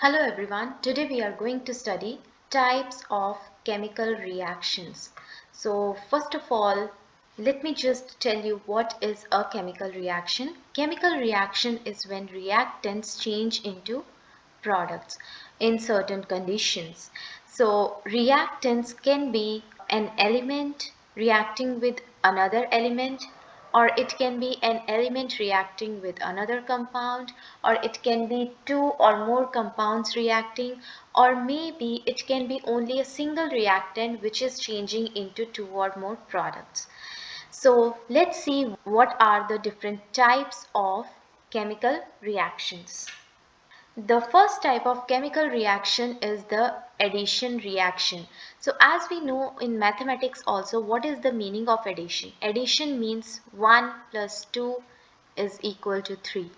Hello everyone, today we are going to study types of chemical reactions. So first of all, let me just tell you what is a chemical reaction. Chemical reaction is when reactants change into products in certain conditions. So reactants can be an element reacting with another element, or it can be an element reacting with another compound, or it can be two or more compounds reacting, or maybe it can be only a single reactant which is changing into two or more products. So let's see what are the different types of chemical reactions. The first type of chemical reaction is the addition reaction. So as we know in mathematics also, what is the meaning of addition? Addition means 1 plus 2 is equal to 3.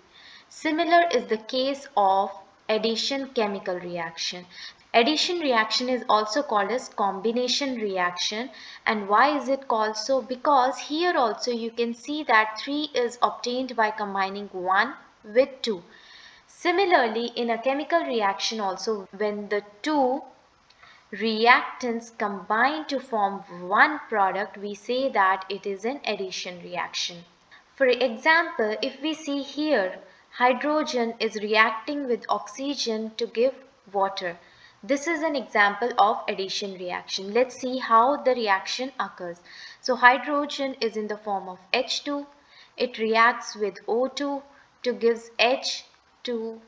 Similar is the case of addition chemical reaction. Addition reaction is also called as combination reaction. And why is it called so? Because here also you can see that 3 is obtained by combining 1 with 2. Similarly, in a chemical reaction also, when the two reactants combine to form one product, we say that it is an addition reaction. For example, if we see here, hydrogen is reacting with oxygen to give water. This is an example of addition reaction. Let's see how the reaction occurs. So hydrogen is in the form of H2. It reacts with O2 to give H2O.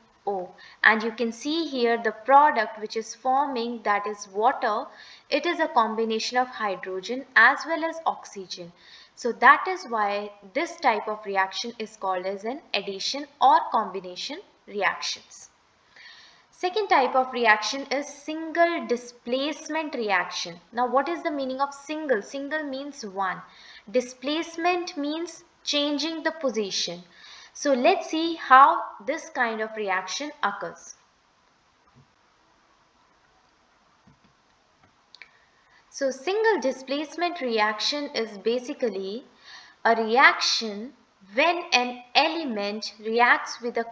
And you can see here the product which is forming, that is water. It is a combination of hydrogen as well as oxygen. So that is why this type of reaction is called as an addition or combination reactions. Second type of reaction is single displacement reaction. Now what is the meaning of single? Single means one. Displacement means changing the position. So let's see how this kind of reaction occurs. So single displacement reaction is basically a reaction when an element reacts with a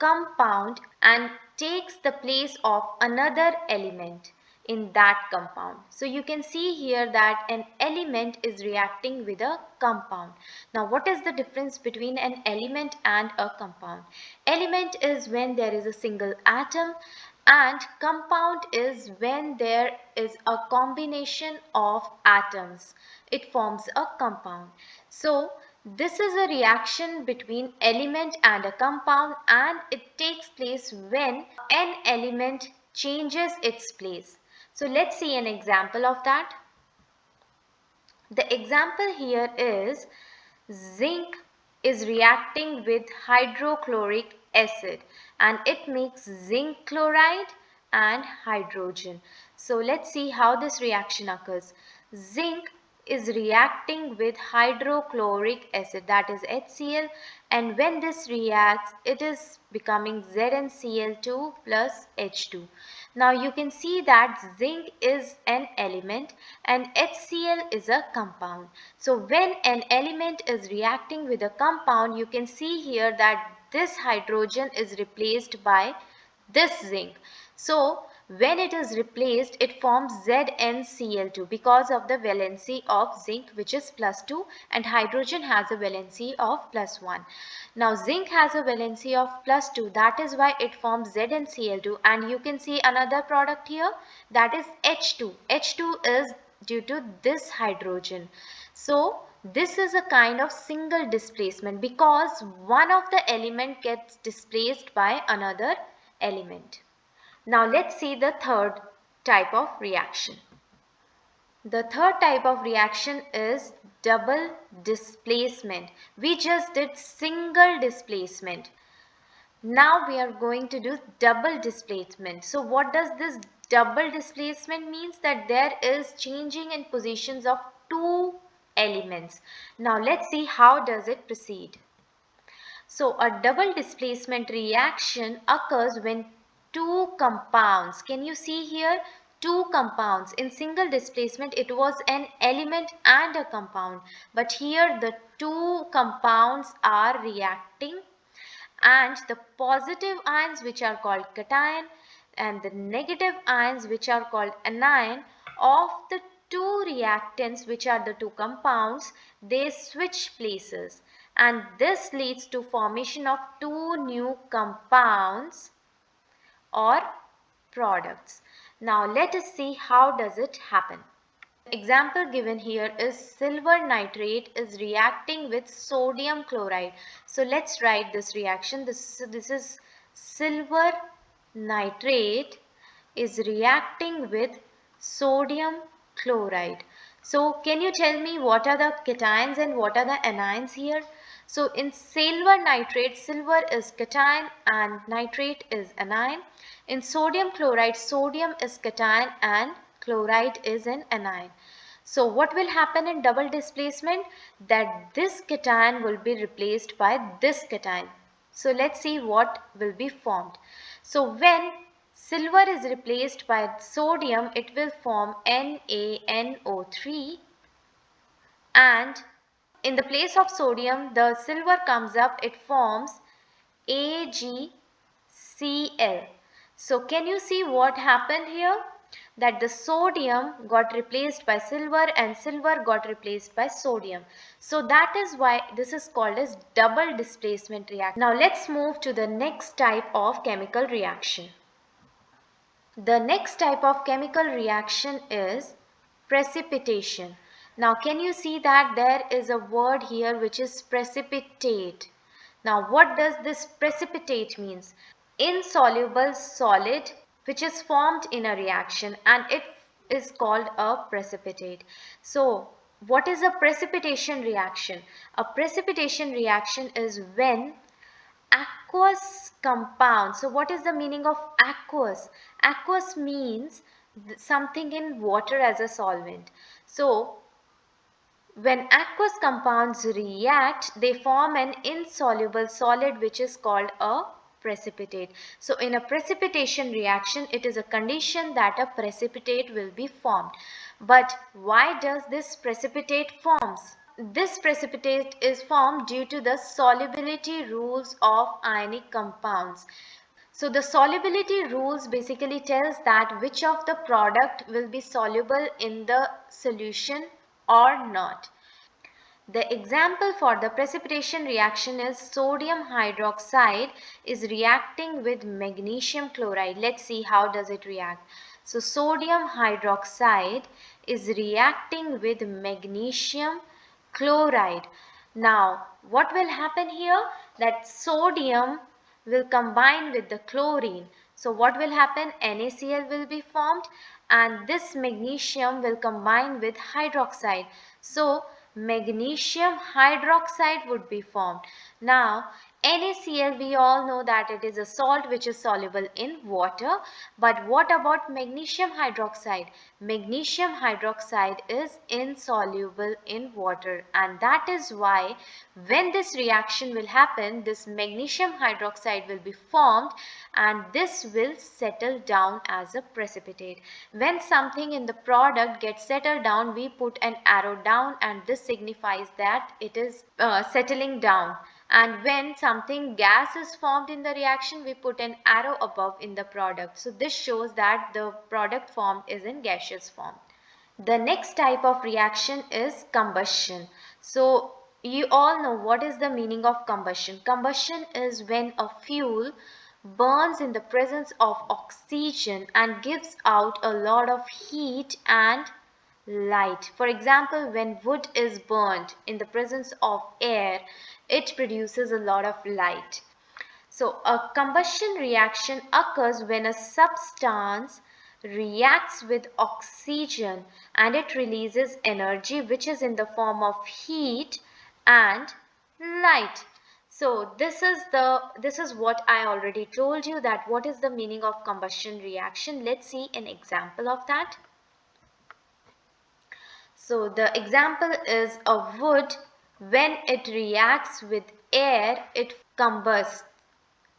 compound and takes the place of another element in that compound. So you can see here that an element is reacting with a compound. Now what is the difference between an element and a compound? Element is when there is a single atom, and compound is when there is a combination of atoms. It forms a compound. So this is a reaction between element and a compound, and it takes place when an element changes its place. So let's see an example of that. The example here is zinc is reacting with hydrochloric acid and it makes zinc chloride and hydrogen. So let's see how this reaction occurs. Zinc is reacting with hydrochloric acid, that is HCl, and when this reacts it is becoming ZnCl2 plus H2. Now you can see that zinc is an element and HCl is a compound. So when an element is reacting with a compound, you can see here that this hydrogen is replaced by this zinc. So when it is replaced, it forms ZnCl2 because of the valency of zinc, which is +2, and hydrogen has a valency of +1. Now zinc has a valency of +2, that is why it forms ZnCl2, and you can see another product here, that is H2. H2 is due to this hydrogen. So this is a kind of single displacement because one of the element gets displaced by another element. Now let's see the third type of reaction. The third type of reaction is double displacement. We just did single displacement. Now we are going to do double displacement. So what does this double displacement means? That there is changing in positions of two elements. Now let's see how does it proceed. So a double displacement reaction occurs when two compounds, can you see here, two compounds. In single displacement it was an element and a compound, but here the two compounds are reacting, and the positive ions, which are called cation, and the negative ions, which are called anion, of the two reactants, which are the two compounds, they switch places, and this leads to formation of two new compounds or products. Now let us see how does it happen. Example given here is silver nitrate is reacting with sodium chloride. So let's write this reaction. This is silver nitrate is reacting with sodium chloride. So can you tell me what are the cations and what are the anions here? So in silver nitrate, silver is cation and nitrate is anion. In sodium chloride, sodium is cation and chloride is an anion. So what will happen in double displacement? That this cation will be replaced by this cation. So let's see what will be formed. So when silver is replaced by sodium, it will form NaNO3, and in the place of sodium, the silver comes up, it forms AgCl. So can you see what happened here? That the sodium got replaced by silver and silver got replaced by sodium. So that is why this is called as double displacement reaction. Now let's move to the next type of chemical reaction. The next type of chemical reaction is precipitation. Now can you see that there is a word here which is precipitate. Now what does this precipitate means? Insoluble solid which is formed in a reaction, and it is called a precipitate. So what is a precipitation reaction? A precipitation reaction is when aqueous compound. So what is the meaning of aqueous? Aqueous means something in water as a solvent. So when aqueous compounds react, they form an insoluble solid which is called a precipitate. So in a precipitation reaction, it is a condition that a precipitate will be formed. But why does this precipitate forms? This precipitate is formed due to the solubility rules of ionic compounds. So the solubility rules basically tells that which of the product will be soluble in the solution or not. The example for the precipitation reaction is sodium hydroxide is reacting with magnesium chloride. Let's see how does it react. So sodium hydroxide is reacting with magnesium chloride. Now what will happen here? That sodium will combine with the chlorine. So what will happen? NaCl will be formed, and this magnesium will combine with hydroxide. So magnesium hydroxide would be formed. Now NaCl, we all know that it is a salt which is soluble in water. But what about magnesium hydroxide? Magnesium hydroxide is insoluble in water, and that is why when this reaction will happen, this magnesium hydroxide will be formed, and this will settle down as a precipitate. When something in the product gets settled down, we put an arrow down, and this signifies that it is settling down. And when something gas is formed in the reaction, we put an arrow above in the product. So this shows that the product formed is in gaseous form. The next type of reaction is combustion. So you all know what is the meaning of combustion. Combustion is when a fuel burns in the presence of oxygen and gives out a lot of heat and light. For example, when wood is burnt in the presence of air, it produces a lot of light. So a combustion reaction occurs when a substance reacts with oxygen and it releases energy which is in the form of heat and light. So this is what I already told you, that what is the meaning of combustion reaction. Let's see an example of that. So the example is a wood. When it reacts with air, it combusts.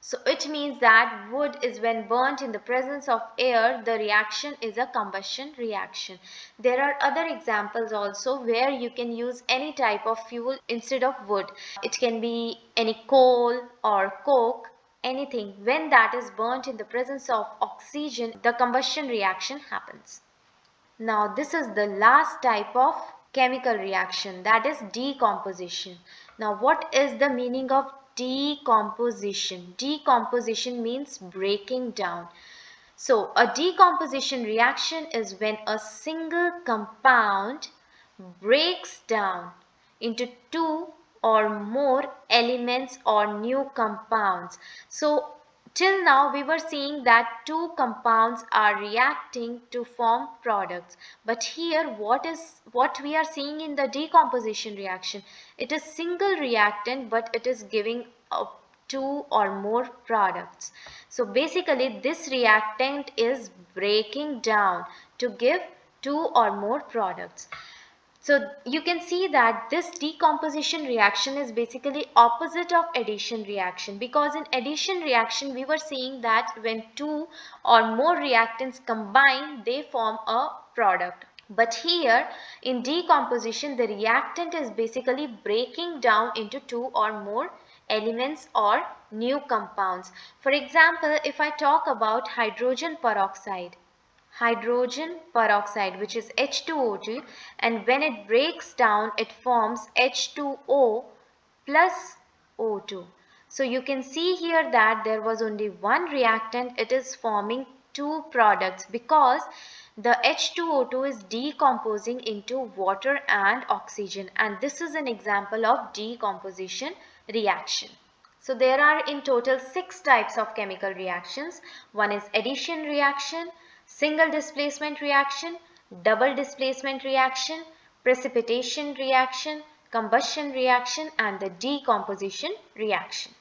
So it means that wood is when burnt in the presence of air, the reaction is a combustion reaction. There are other examples also where you can use any type of fuel instead of wood. It can be any coal or coke, anything, when that is burnt in the presence of oxygen, the combustion reaction happens. Now this is the last type of chemical reaction, that is decomposition. Now what is the meaning of decomposition? Decomposition means breaking down. So a decomposition reaction is when a single compound breaks down into two or more elements or new compounds. So till now we were seeing that two compounds are reacting to form products, but here what we are seeing in the decomposition reaction, it is single reactant but it is giving two or more products. So basically this reactant is breaking down to give two or more products. So you can see that this decomposition reaction is basically opposite of addition reaction, because in addition reaction we were seeing that when two or more reactants combine they form a product. But here in decomposition the reactant is basically breaking down into two or more elements or new compounds. For example, if I talk about hydrogen peroxide, which is H2O2, and when it breaks down it forms H2O plus O2. So you can see here that there was only one reactant, it is forming two products because the H2O2 is decomposing into water and oxygen, and this is an example of decomposition reaction. So there are in total 6 types of chemical reactions. One is addition reaction, single displacement reaction, double displacement reaction, precipitation reaction, combustion reaction, and the decomposition reaction.